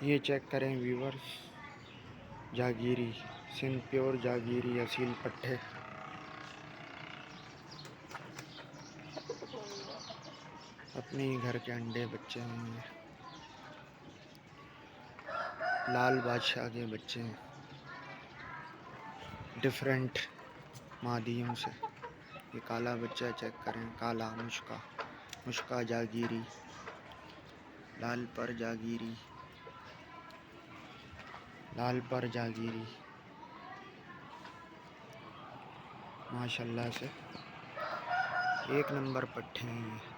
ये चेक करें viewers, जागीरी, Sindh pure जागीरी Aseel पट्टे। अपने ही घर के अंडे बच्चे हैं, लाल बादशाह के बच्चे हैं, डिफरेंट मादियों से। ये काला बच्चा चेक करें, काला मुश्का, मुश्का जागीरी, लाल पर जागीरी, लाल पर जागीरी। माशाल्लाह से एक नंबर पट्टे हैं ये।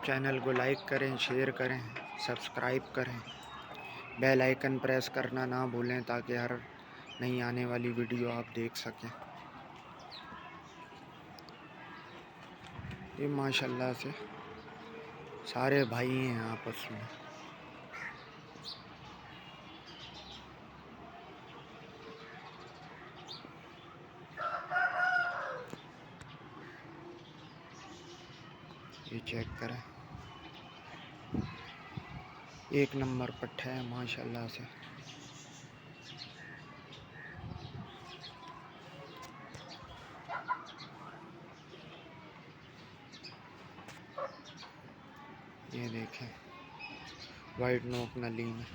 चैनल को लाइक करें, शेयर करें, सब्सक्राइब करें, बेल आइकन प्रेस करना ना भूलें ताकि हर नई आने वाली वीडियो आप देख सकें। ये माशाल्लाह से सारे भाई हैं आपस में। ये चेक करें, एक नंबर पट्टे है माशाल्लाह से। ये देखें, वाइट नोक नली में।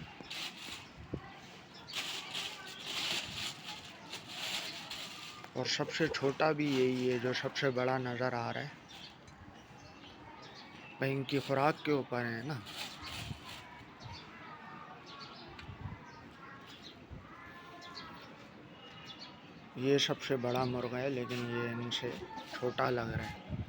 और सबसे छोटा भी यही है जो सबसे बड़ा नज़र आ रहा है। भाई इनकी खुराक के ऊपर है ना। ये सबसे बड़ा मुर्गा है लेकिन ये इनसे छोटा लग रहा है।